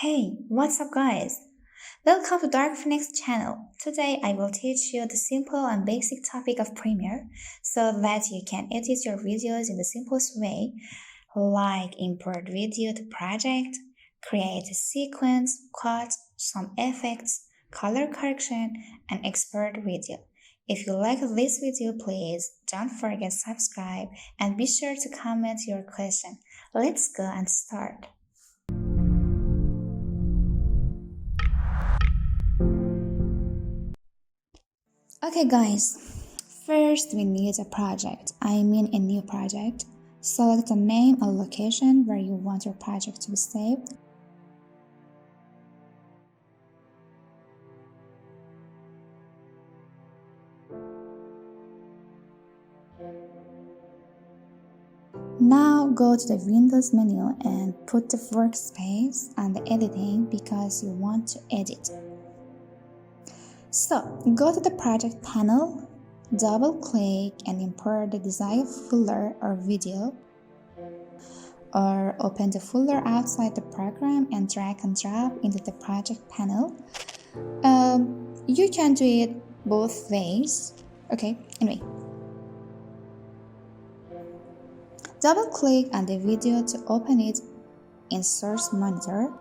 Hey, what's up guys? Welcome to Dark Phoenix channel. Today I will teach you the simple and basic topic of Premiere so that you can edit your videos in the simplest way, like import video to project, create a sequence, cut, some effects, color correction, and export video. If you like this video, please don't forget to subscribe and be sure to comment your question. Let's go and start. Okay guys, first we need a project, I mean a new project. Select a name or location where you want your project to be saved. Now go to the Windows menu and put the workspace on the editing because you want to edit. So, go to the project panel, double-click and import the desired folder or video, or open the folder outside the program and drag and drop into the project panel. You can do it both ways. Okay, anyway. Double-click on the video to open it in Source Monitor.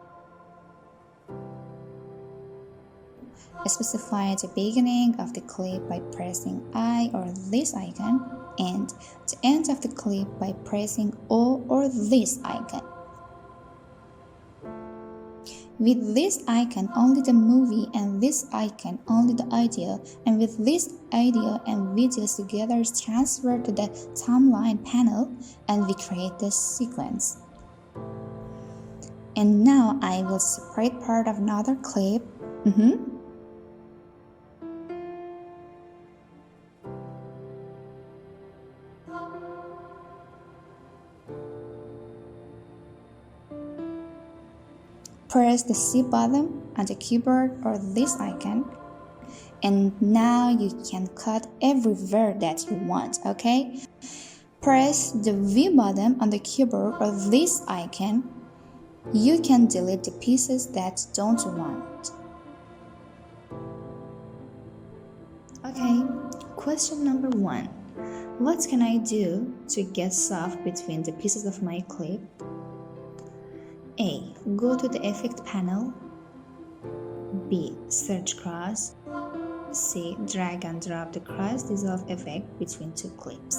Specify the beginning of the clip by pressing I or this icon and the end of the clip by pressing O or this icon. With this icon only the movie and this icon only the audio, and with this audio and videos together is transferred to the timeline panel and we create this sequence. And now I will separate part of another clip. Press the C button on the keyboard or this icon, and now you can cut everywhere that you want, okay? Press the V button on the keyboard or this icon. You can delete the pieces that don't want. Okay, question number 1. What can I do to get soft between the pieces of my clip? A. Go to the effect panel. B. Search cross. C. Drag and drop the cross dissolve effect between two clips.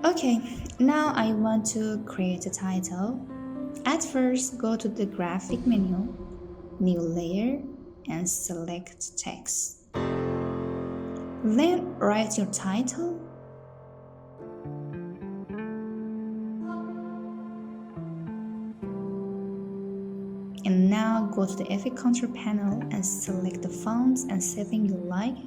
Okay, now I want to create a title. At first, go to the graphic menu, new layer, and select text. Then write your title. And now go to the effect control panel and select the fonts and setting you like.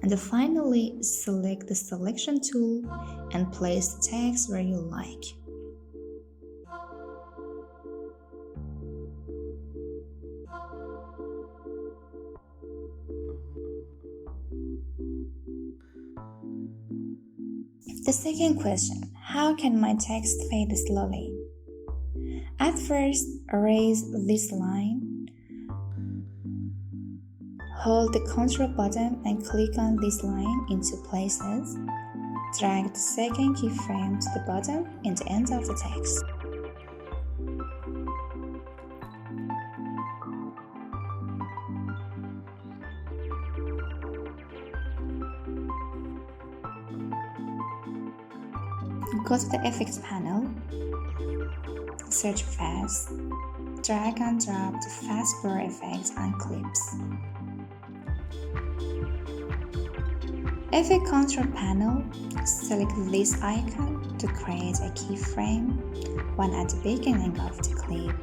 And finally, select the selection tool and place the text where you like. The second question, how can my text fade slowly? At first, erase this line. Hold the Ctrl button and click on this line in two places. Drag the second keyframe to the bottom and the end of the text. Go to the Effects panel, search Fast, drag and drop the fast blur effect on clips. Effect Control panel, select this icon to create a keyframe, one at the beginning of the clip.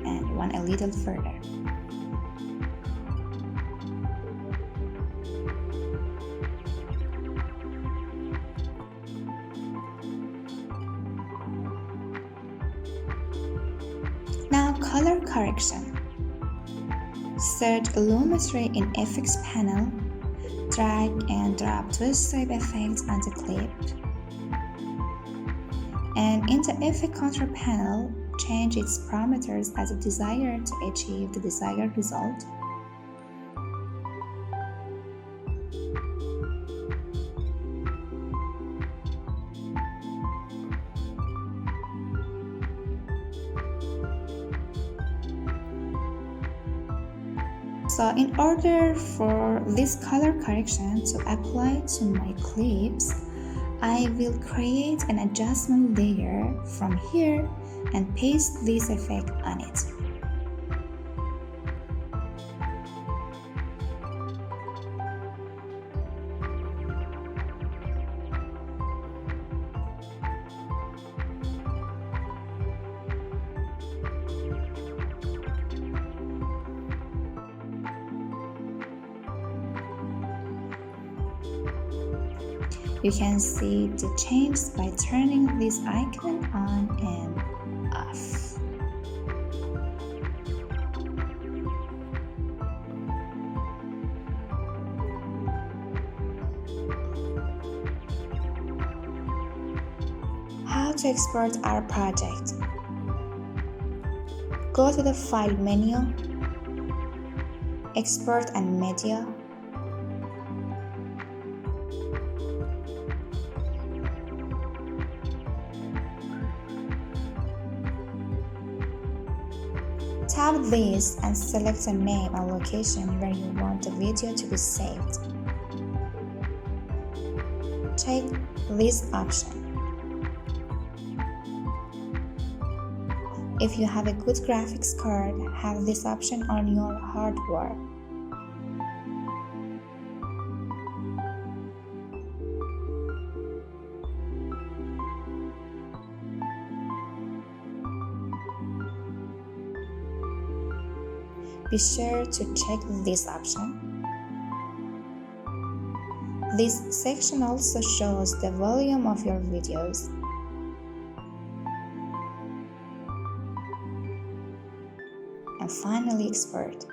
And one a little further. Now color correction. Search Lumetri in Effects panel, drag and drop twist sweep effects on the clip. And in the Effect Control panel, change its parameters as desired to achieve the desired result. So in order for this color correction to apply to my clips, I will create an adjustment layer from here and paste this effect on it. You can see the changes by turning this icon on and off. How to export our project? Go to the File menu, Export and Media, tap this and select a name and location where you want the video to be saved. Check this option. If you have a good graphics card, have this option on your hardware. Be sure to check this option. This section also shows the volume of your videos. And finally export.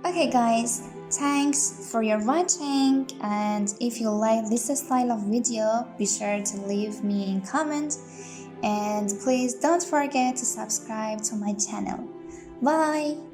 Okay guys, thanks for your watching, and if you like this style of video, be sure to leave me a comment. And please don't forget to subscribe to my channel. Bye!